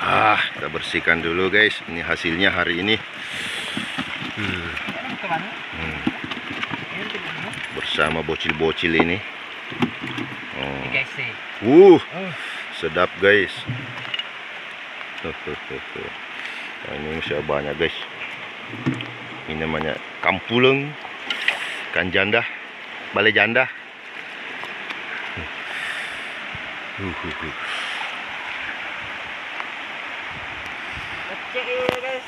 Kita bersihkan dulu guys. Ini hasilnya hari ini. Bersama bocil-bocil ini. Sedap guys. Nah, ini masih banyak guys. Ini namanya kampuleng, ikan janda, balai janda. Cek ya guys.